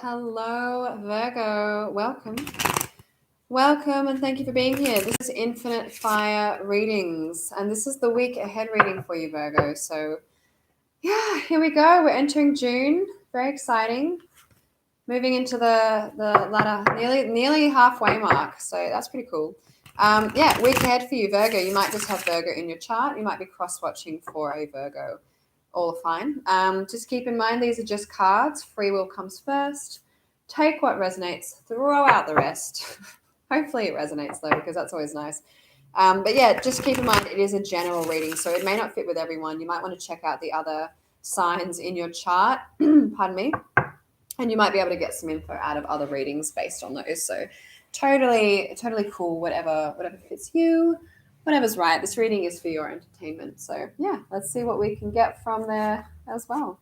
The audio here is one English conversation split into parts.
Hello, Virgo. Welcome, and thank you for being here. This is Infinite Fire Readings, and this is the week ahead reading for you, Virgo. So, yeah, here we go. We're entering June. Very exciting. Moving into the latter, nearly halfway mark. So that's pretty cool. Yeah, week ahead for you, Virgo. You might just have Virgo in your chart. You might be cross-watching for a Virgo. All fine. Just keep in mind these are just cards. Free will comes first. Take what resonates, throw out the rest. Hopefully it resonates though, because that's always nice. But yeah, just keep in mind it is a general reading, so it may not fit with everyone. You might want to check out the other signs in your chart, pardon me, and you might be able to get some info out of other readings based on those. So totally cool, whatever fits you. Whatever's right. This reading is for your entertainment. So yeah, let's see what we can get from there as well.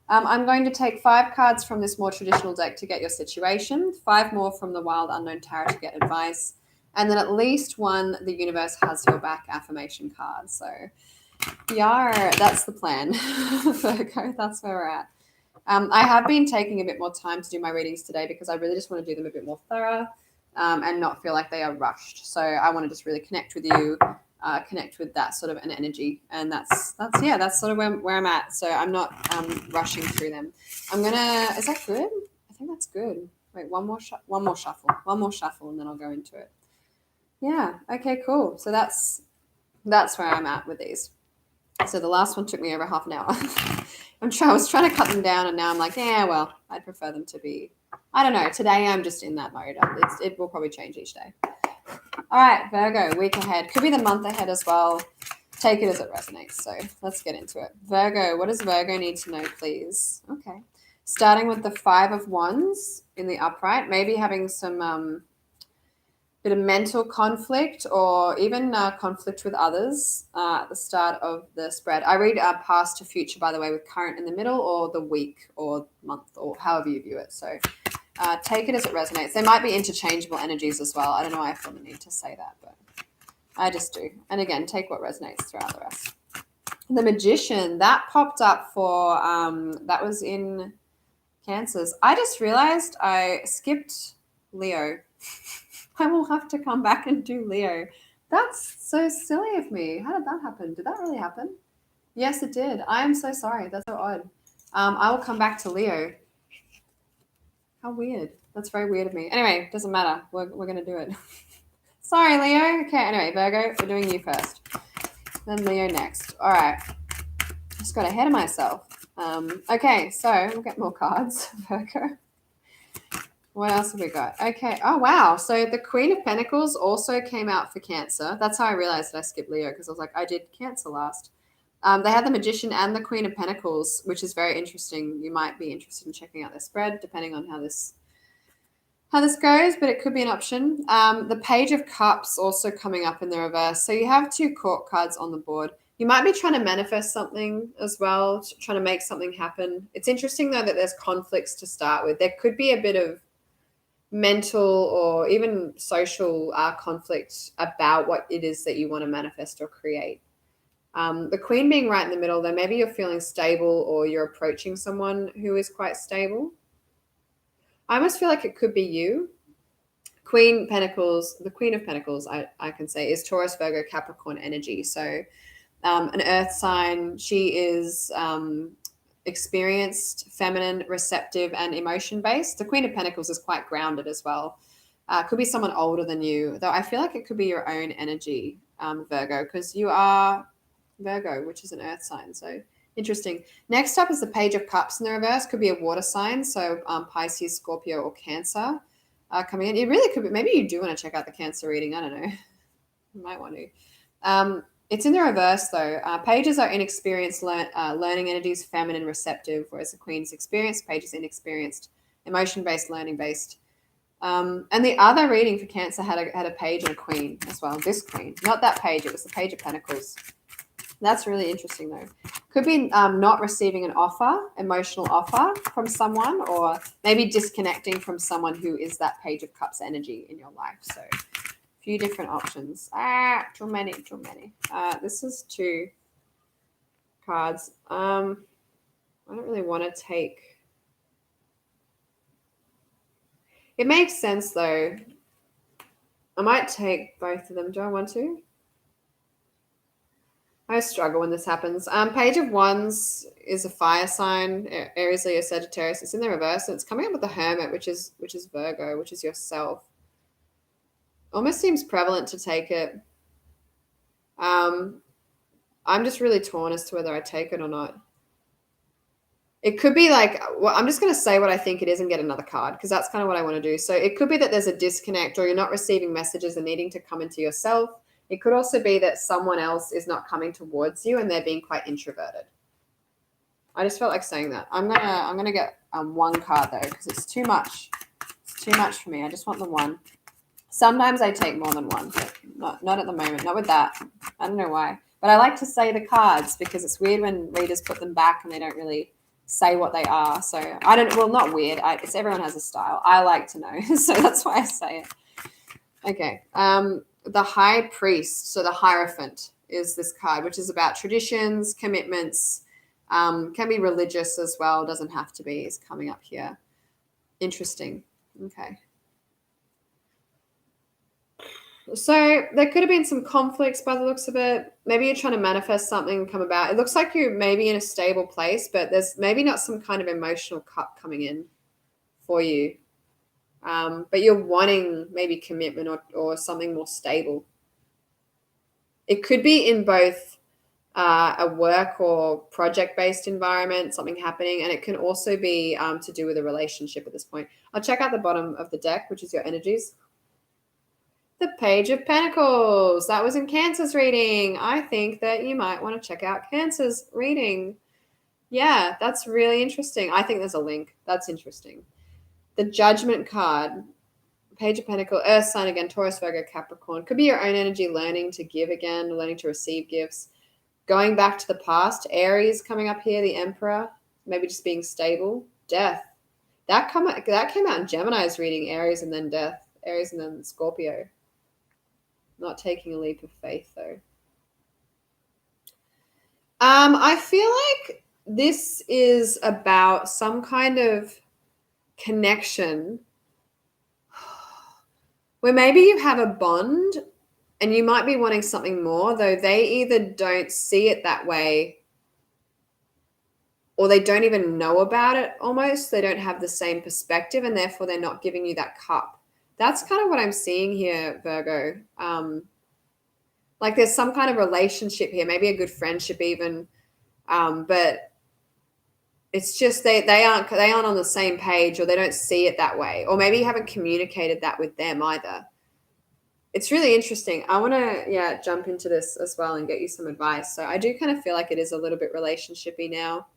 I'm going to take 5 cards from this more traditional deck to get your situation, 5 more from the Wild Unknown Tarot to get advice, and then at least 1 the universe has your back affirmation card. So yeah, that's the plan. Virgo, that's where we're at. I have been taking a bit more time to do my readings today because I really just want to do them a bit more thorough and not feel like they are rushed. So I want to just really connect with you, connect with that sort of an energy. And that's sort of where I'm at. So I'm not rushing through them. Is that good? I think that's good. Wait, one more shuffle, and then I'll go into it. Yeah. Okay, cool. So that's where I'm at with these. So the last one took me over half an hour. I was trying to cut them down, and now I'm like, yeah, well, I'd prefer them to be. I don't know. Today I'm just in that mode. It will probably change each day. All right, Virgo, week ahead. Could be the month ahead as well. Take it as it resonates. So let's get into it. Virgo, what does Virgo need to know, please? Okay. Starting with the 5 of Wands in the upright, maybe having some bit of mental conflict or even conflict with others at the start of the spread. I read past to future, by the way, with current in the middle or the week or month or however you view it. So take it as it resonates. There might be interchangeable energies as well. I don't know why I feel the need to say that, but I just do. And again, take what resonates throughout the rest. The Magician, that popped up for, that was in Cancers. I just realized I skipped Leo. I will have to come back and do Leo. That's so silly of me. How did that happen? Did that really happen? Yes, it did. I am so sorry. That's so odd. I will come back to Leo. How weird. That's very weird of me. Anyway, doesn't matter. We're going to do it. Sorry, Leo. Okay, anyway, Virgo, we're doing you first. Then Leo next. All right. Just got ahead of myself. Okay, so we'll get more cards, Virgo. What else have we got? Okay. Oh, wow. So the Queen of Pentacles also came out for Cancer. That's how I realized that I skipped Leo because I was like, I did Cancer last. They had the Magician and the Queen of Pentacles, which is very interesting. You might be interested in checking out their spread depending on how this goes, but it could be an option. The Page of Cups also coming up in the reverse. So you have 2 court cards on the board. You might be trying to manifest something as well, trying to make something happen. It's interesting, though, that there's conflicts to start with. There could be a bit of mental or even social conflict about what it is that you want to manifest or create. The Queen being right in the middle, though, maybe you're feeling stable or you're approaching someone who is quite stable. I almost feel like it could be you. Queen Pentacles, the Queen of Pentacles, I can say, is Taurus, Virgo, Capricorn energy. So an earth sign. She is experienced, feminine, receptive, and emotion-based. The Queen of Pentacles is quite grounded as well. Could be someone older than you, though I feel like it could be your own energy, Virgo, because you are Virgo, which is an earth sign. So interesting. Next up is the Page of Cups in the reverse. Could be a water sign, so Pisces, Scorpio, or Cancer coming in. It really could be. Maybe you do want to check out the Cancer reading. I don't know. You might want to. It's in the reverse, though. Pages are inexperienced, learning energies, feminine, receptive, whereas the Queen's experienced, Page is inexperienced, emotion-based, learning-based. And the other reading for Cancer had a Page and a Queen as well. This Queen, not that Page. It was the Page of Pentacles. That's really interesting, though. Could be not receiving an offer, emotional offer from someone, or maybe disconnecting from someone who is that Page of Cups energy in your life. So few different options. Too many. This is 2 cards. I don't really want to take It makes sense though. I might take both of them. Do I want to? I struggle when this happens. Page of Wands is a fire sign, Aries, Leo, Sagittarius. It's in the reverse, and it's coming up with the Hermit, which is Virgo, which is yourself. Almost seems prevalent to take it. I'm just really torn as to whether I take it or not. It could be like, well, I'm just going to say what I think it is and get another card because that's kind of what I want to do. So it could be that there's a disconnect or you're not receiving messages and needing to come into yourself. It could also be that someone else is not coming towards you and they're being quite introverted. I just felt like saying that. I'm gonna get one card though because it's too much. It's too much for me. I just want the one. Sometimes I take more than one, but not at the moment. Not with that. I don't know why. But I like to say the cards because it's weird when readers put them back and they don't really say what they are. So I don't. Well, not weird. It's everyone has a style. I like to know, so that's why I say it. Okay. The High Priest, so the Hierophant is this card, which is about traditions, commitments, can be religious as well, doesn't have to be, is coming up here. Interesting. Okay. So there could have been some conflicts by the looks of it. Maybe you're trying to manifest something and come about. It looks like you're maybe in a stable place, but there's maybe not some kind of emotional cut coming in for you. But you're wanting maybe commitment or something more stable. It could be in both a work or project-based environment, something happening, and it can also be to do with a relationship at this point. I'll check out the bottom of the deck, which is your energies. The Page of Pentacles. That was in Cancer's reading. I think that you might want to check out Cancer's reading. Yeah, that's really interesting. I think there's a link. That's interesting. The Judgment card. Page of Pentacles, Earth sign again, Taurus, Virgo, Capricorn. Could be your own energy learning to give again, learning to receive gifts. Going back to the past, Aries coming up here, the Emperor, maybe just being stable. Death. That came out in Gemini's reading, Aries and then Death. Aries and then Scorpio. Not taking a leap of faith, though. I feel like this is about some kind of connection where maybe you have a bond and you might be wanting something more, though they either don't see it that way or they don't even know about it almost. They don't have the same perspective and therefore they're not giving you that cup. That's kind of what I'm seeing here, Virgo. Like there's some kind of relationship here, maybe a good friendship even, but it's just they aren't on the same page or they don't see it that way, or maybe you haven't communicated that with them either. It's really interesting. I want to jump into this as well and get you some advice. So I do kind of feel like it is a little bit relationshipy now.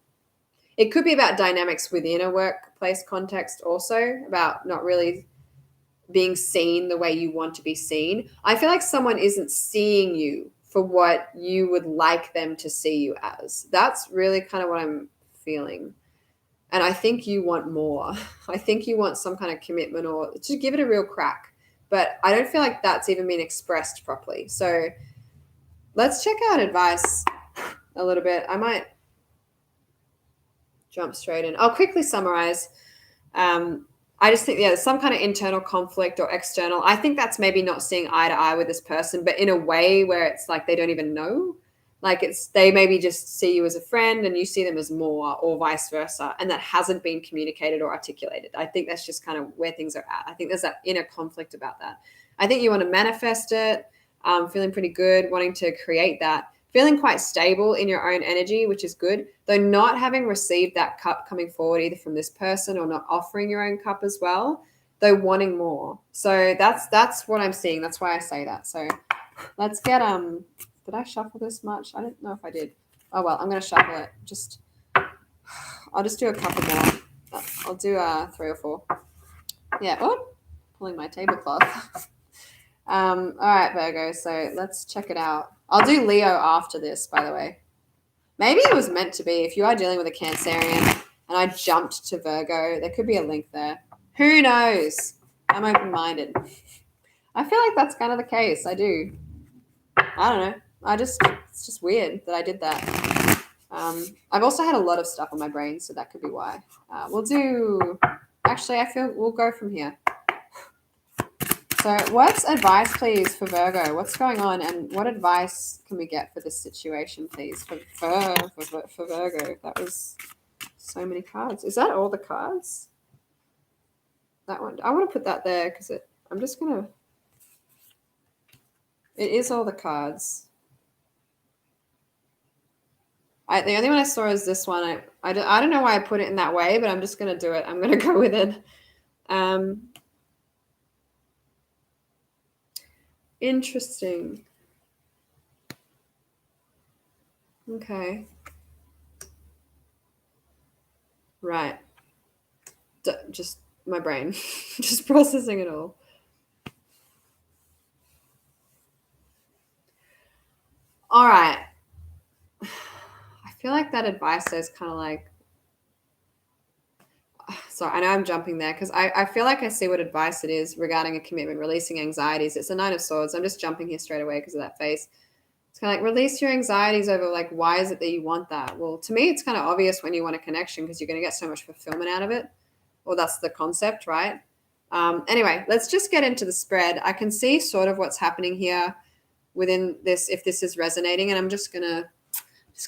It could be about dynamics within a workplace context also, about not really being seen the way you want to be seen. I feel like someone isn't seeing you for what you would like them to see you as. That's really kind of what I'm feeling. And I think you want more. I think you want some kind of commitment or to give it a real crack. But I don't feel like that's even been expressed properly. So let's check out advice a little bit. I might jump straight in. I'll quickly summarize. I just think, there's some kind of internal conflict or external. I think that's maybe not seeing eye to eye with this person, but in a way where it's like they don't even know. Like they maybe just see you as a friend and you see them as more, or vice versa. And that hasn't been communicated or articulated. I think that's just kind of where things are at. I think there's that inner conflict about that. I think you want to manifest it, feeling pretty good, wanting to create that. Feeling quite stable in your own energy, which is good, though not having received that cup coming forward either from this person or not offering your own cup as well, though wanting more. So that's what I'm seeing. That's why I say that. So let's get did I shuffle this much? I don't know if I did. Oh well, I'm gonna shuffle it. I'll just do a couple more. I'll do 3 or 4. Yeah. Oh, pulling my tablecloth. All right, Virgo. So let's check it out. I'll do Leo after this, by the way. Maybe it was meant to be. If you are dealing with a Cancerian and I jumped to Virgo, there could be a link there. Who knows? I'm open-minded. I feel like that's kind of the case. I do. I don't know. It's just weird that I did that. I've also had a lot of stuff on my brain, so that could be why. Actually, I feel we'll go from here. So what's advice, please, for Virgo? What's going on, and what advice can we get for this situation, please, for Virgo? That was so many cards. Is that all the cards? That one. I want to put that there because I'm just going to... It is all the cards. The only one I saw is this one. I don't know why I put it in that way, but I'm just going to do it. I'm going to go with it. Interesting. Okay. Right. Just my brain. Just processing it all. All right. I feel like that advice is kind of like... Sorry, I know I'm jumping there because I feel like I see what advice it is regarding a commitment, releasing anxieties. It's a Nine of Swords. I'm just jumping here straight away because of that face. It's kind of like release your anxieties over like, why is it that you want that? Well, to me, it's kind of obvious when you want a connection because you're going to get so much fulfillment out of it. Well, that's the concept, right? Anyway, let's just get into the spread. I can see sort of what's happening here within this, if this is resonating, and I'm just gonna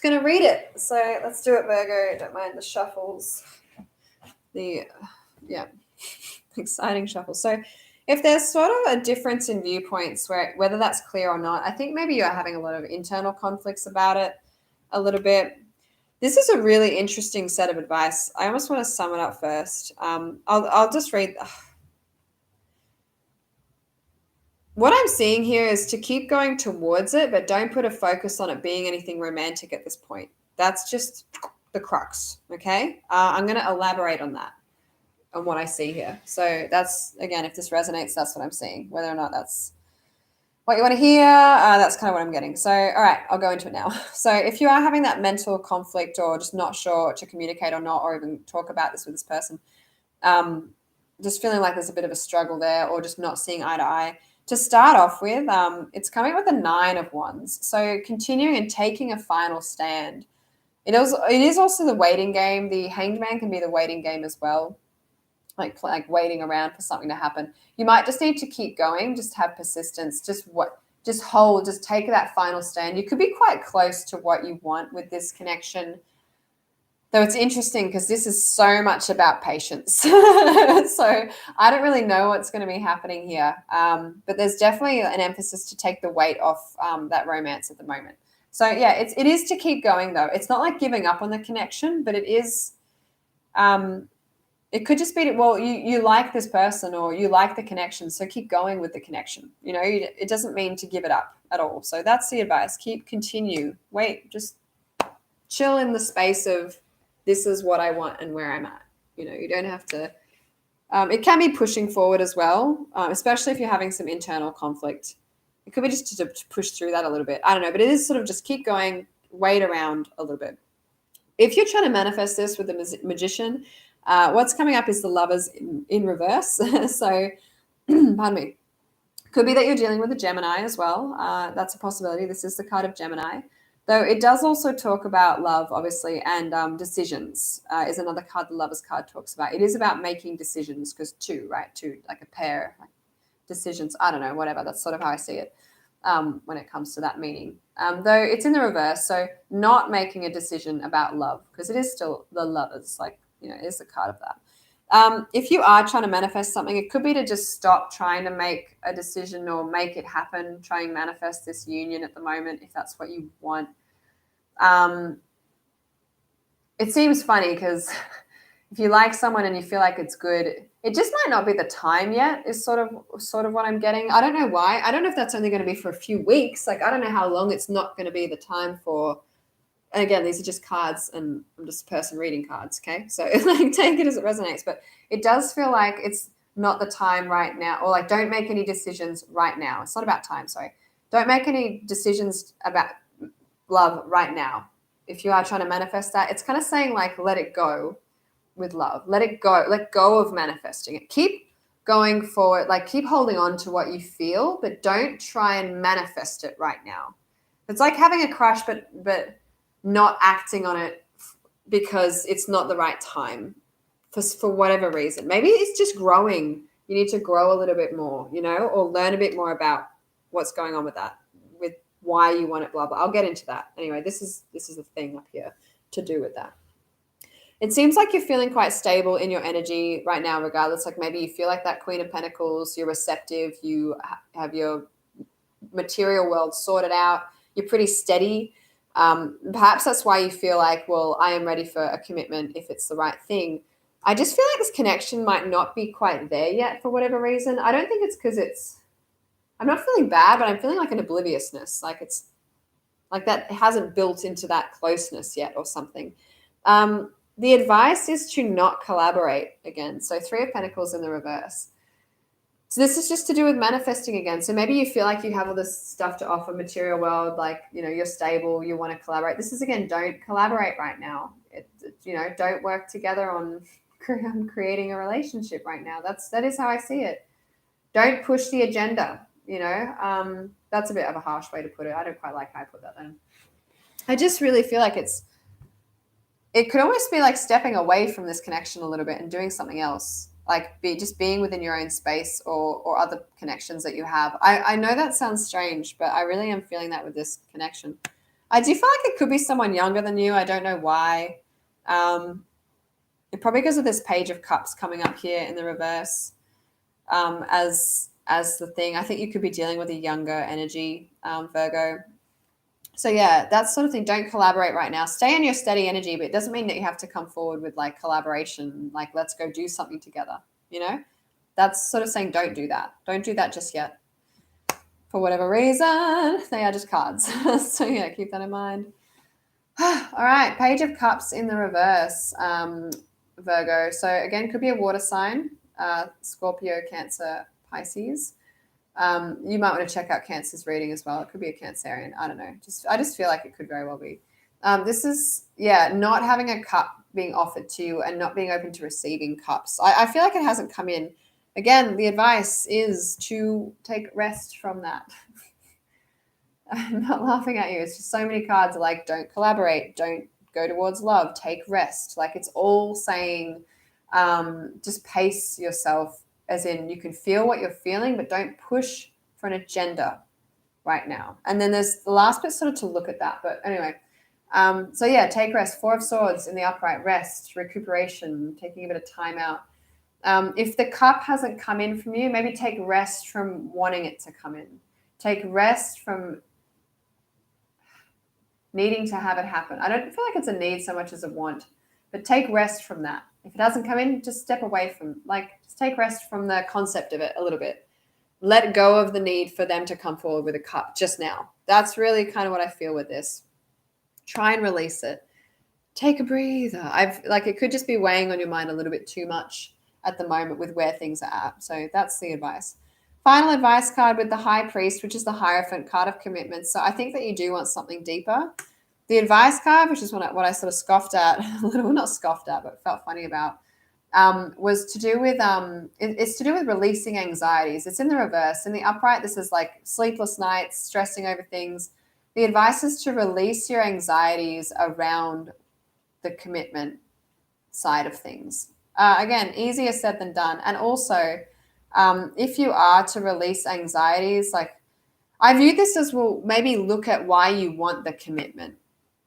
read it. So let's do it, Virgo. Don't mind the shuffles. Exciting shuffle. So if there's sort of a difference in viewpoints, whether that's clear or not, I think maybe you're having a lot of internal conflicts about it a little bit. This is a really interesting set of advice. I almost want to sum it up first. I'll just read. What I'm seeing here is to keep going towards it, but don't put a focus on it being anything romantic at this point. That's just the crux, okay? I'm going to elaborate on that, on what I see here. So that's, again, if this resonates, that's what I'm seeing. Whether or not that's what you want to hear, that's kind of what I'm getting. So, all right, I'll go into it now. So if you are having that mental conflict or just not sure to communicate or not, or even talk about this with this person, just feeling like there's a bit of a struggle there or just not seeing eye to eye, to start off with, it's coming with a 9 of Wands. So continuing and taking a final stand. It is also the waiting game. The Hanged Man can be the waiting game as well, like waiting around for something to happen. You might just need to keep going, just have persistence, just hold, just take that final stand. You could be quite close to what you want with this connection. Though it's interesting because this is so much about patience. So I don't really know what's going to be happening here. But there's definitely an emphasis to take the weight off that romance at the moment. So yeah, it is to keep going though. It's not like giving up on the connection, but it is, it could just be, well, you like this person or you like the connection. So keep going with the connection. You know, it doesn't mean to give it up at all. So that's the advice. Continue, wait, just chill in the space of, this is what I want and where I'm at. You know, you don't have to, it can be pushing forward as well, especially if you're having some internal conflict. It could be just to push through that a little bit. I don't know, but it is sort of just keep going, wait around a little bit. If you're trying to manifest this with the Magician, what's coming up is the Lovers in reverse. So, pardon me. Could be that you're dealing with a Gemini as well. That's a possibility. This is the card of Gemini. Though it does also talk about love, obviously, and decisions is another card the Lovers card talks about. It is about making decisions because two, like a pair, like decisions. I don't know, whatever. That's sort of how I see it when it comes to that meaning. Though it's in the reverse, so not making a decision about love because it is still the Lovers, like, you know, it is the card of that. If you are trying to manifest something, it could be to just stop trying to make a decision or make it happen, try and manifest this union at the moment if that's what you want. It seems funny because if you like someone and you feel like it's good, it just might not be the time yet is sort of what I'm getting. I don't know why. I don't know if that's only going to be for a few weeks. Like, I don't know how long it's not going to be the time for. And again, these are just cards and I'm just a person reading cards, okay? So like take it as it resonates. But it does feel like it's not the time right now, or like don't make any decisions right now. It's not about time, sorry. Don't make any decisions about love right now. If you are trying to manifest that, it's kind of saying like let it go with love. Let it go. Let go of manifesting it. Keep going forward, like keep holding on to what you feel, but don't try and manifest it right now. It's like having a crush but not acting on it because it's not the right time for whatever reason. Maybe it's just growing You need to grow a little bit more, or learn a bit more about what's going on with that, with why you want it, blah, blah. I'll get into that. Anyway, this is the thing up here to do with that. It seems like you're feeling quite stable in your energy right now, regardless. Like maybe you feel like that Queen of Pentacles, you're receptive, you have your material world sorted out, you're pretty steady. Perhaps that's why you feel like, well, I am ready for a commitment if it's the right thing. I just feel like this connection might not be quite there yet for whatever reason. I don't think it's because I'm not feeling bad, but I'm feeling like an obliviousness. Like it's like that hasn't built into that closeness yet or something. The advice is to not collaborate again. So 3 of Pentacles in the reverse. So this is just to do with manifesting again. So maybe you feel like you have all this stuff to offer, material world, like, you're stable, you want to collaborate. This is, again, don't collaborate right now. Don't work together on creating a relationship right now. That is how I see it. Don't push the agenda, That's a bit of a harsh way to put it. I don't quite like how I put that then. I just really feel like it could almost be like stepping away from this connection a little bit and doing something else. Like just being within your own space or other connections that you have. I know that sounds strange, but I really am feeling that with this connection. I do feel like it could be someone younger than you. I don't know why. Probably because of this Page of Cups coming up here in the reverse as the thing. I think you could be dealing with a younger energy, Virgo. So yeah, that sort of thing. Don't collaborate right now. Stay in your steady energy, but it doesn't mean that you have to come forward with like collaboration, like let's go do something together, That's sort of saying don't do that. Don't do that just yet. For whatever reason, they are just cards. So yeah, keep that in mind. All right, Page of Cups in the reverse, Virgo. So again, could be a water sign, Scorpio, Cancer, Pisces. You might want to check out Cancer's reading as well. It could be a Cancerian. I don't know. I just feel like it could very well be. This is, not having a cup being offered to you and not being open to receiving cups. I feel like it hasn't come in. Again, the advice is to take rest from that. I'm not laughing at you. It's just so many cards are like, don't collaborate, don't go towards love, take rest. Like it's all saying just pace yourself. As in, you can feel what you're feeling, but don't push for an agenda right now. And then there's the last bit sort of to look at that. But anyway, so yeah, take rest. 4 of Swords in the upright, rest, recuperation, taking a bit of time out. If the cup hasn't come in from you, maybe take rest from wanting it to come in. Take rest from needing to have it happen. I don't feel like it's a need so much as a want, but take rest from that. If it hasn't come in, just step away from, just take rest from the concept of it a little bit. Let go of the need for them to come forward with a cup just now. That's really kind of what I feel with this. Try and release it. Take a breather. It could just be weighing on your mind a little bit too much at the moment with where things are at. So that's the advice. Final advice card with the High Priest, which is the Hierophant card of commitment. So I think that you do want something deeper. The advice card, which is what I sort of scoffed at, a little, not scoffed at, but felt funny about, was to do with, it's to do with releasing anxieties. It's in the reverse. In the upright, this is like sleepless nights, stressing over things. The advice is to release your anxieties around the commitment side of things. Again, easier said than done. And also, if you are to release anxieties, I view this as, well, maybe look at why you want the commitment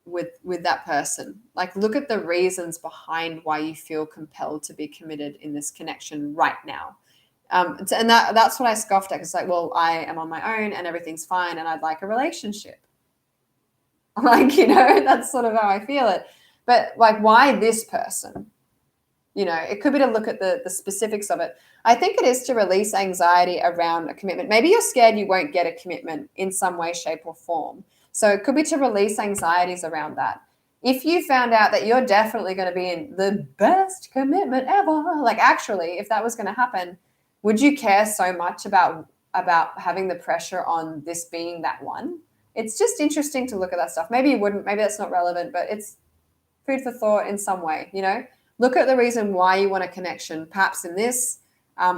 with that person. Look at the reasons behind why you feel compelled to be committed in this connection right now. And that's what I scoffed at. It's well, I am on my own and everything's fine and I'd like a relationship. That's sort of how I feel it. But why this person? It could be to look at the specifics of it. I think it is to release anxiety around a commitment. Maybe you're scared you won't get a commitment in some way, shape, or form. So it could be to release anxieties around that. If you found out that you're definitely going to be in the best commitment ever, actually, if that was going to happen, would you care so much about having the pressure on this being that one? It's just interesting to look at that stuff. Maybe you wouldn't. Maybe that's not relevant, but it's food for thought in some way, Look at the reason why you want a connection, perhaps in this.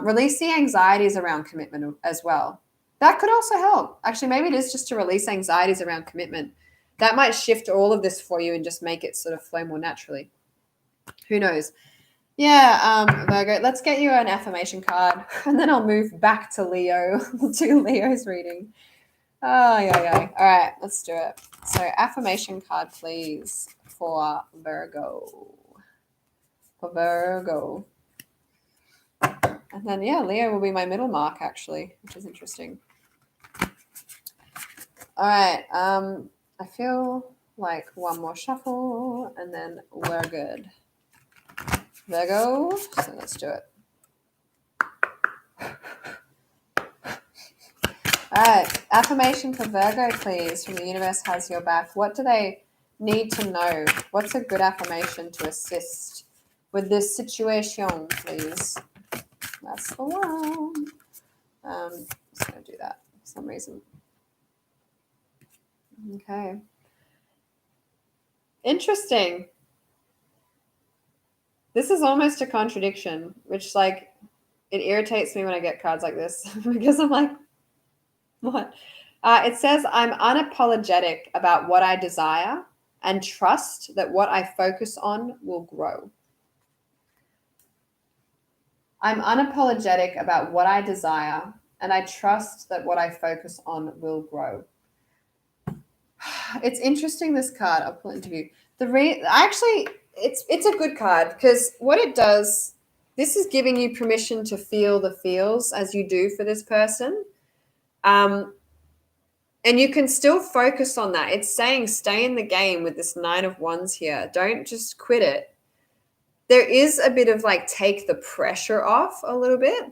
Release the anxieties around commitment as well. That could also help. Actually, maybe it is just to release anxieties around commitment. That might shift all of this for you and just make it sort of flow more naturally. Who knows? Yeah, Virgo, let's get you an affirmation card and then I'll move back to Leo. We'll do Leo's reading. Oh, yeah. All right, let's do it. So, affirmation card, please, for Virgo. For Virgo. And then, yeah, Leo will be my middle mark, actually, which is interesting. All right, I feel like one more shuffle and then we're good. Virgo, so let's do it. All right, affirmation for Virgo, please, from the universe has your back. What do they need to know? What's a good affirmation to assist with this situation, please? That's the one. I'm just going to do that for some reason. Okay. Interesting. This is almost a contradiction, which, like, it irritates me when I get cards like this because I'm like, what? It says, I'm unapologetic about what I desire and trust that what I focus on will grow. I'm unapologetic about what I desire and I trust that what I focus on will grow. It's interesting, this card. I'll pull it into view. Actually, it's a good card because what it does, this is giving you permission to feel the feels as you do for this person. And you can still focus on that. It's saying stay in the game with this 9 of Wands here. Don't just quit it. There is a bit of like take the pressure off a little bit,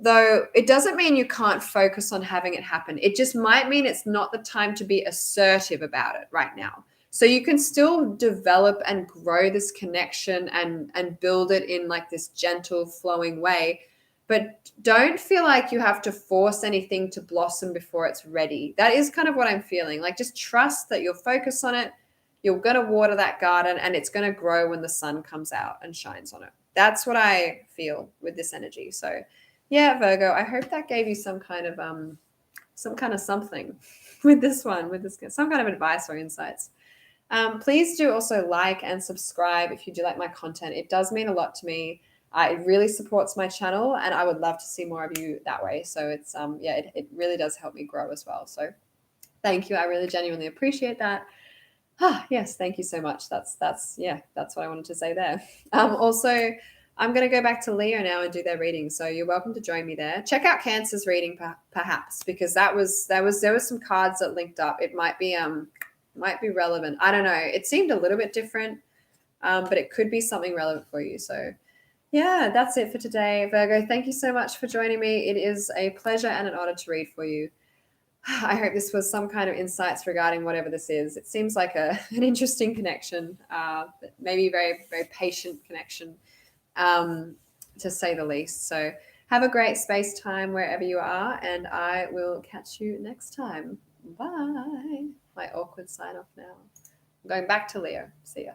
though it doesn't mean you can't focus on having it happen. It just might mean it's not the time to be assertive about it right now. So you can still develop and grow this connection and build it in like this gentle flowing way, but don't feel like you have to force anything to blossom before it's ready. That is kind of what I'm feeling. Like, just trust that you'll focus on it. You're going to water that garden and it's going to grow when the sun comes out and shines on it. That's what I feel with this energy. So yeah, Virgo, I hope that gave you some kind of something with this one, some kind of advice or insights. Please do also like and subscribe if you do like my content. It does mean a lot to me. It really supports my channel and I would love to see more of you that way. So it's it really does help me grow as well. So thank you. I really genuinely appreciate that. Yes, thank you so much. That's what I wanted to say there. Also, I'm going to go back to Leo now and do their reading. So you're welcome to join me there. Check out Cancer's reading perhaps, because there was some cards that linked up. It might be relevant. I don't know. It seemed a little bit different, but it could be something relevant for you. So yeah, that's it for today, Virgo. Thank you so much for joining me. It is a pleasure and an honor to read for you. I hope this was some kind of insights regarding whatever this is. It seems like an interesting connection, but maybe a very, very patient connection, to say the least. So have a great space time wherever you are, and I will catch you next time. Bye. My awkward sign off now. I'm going back to Leo. See ya.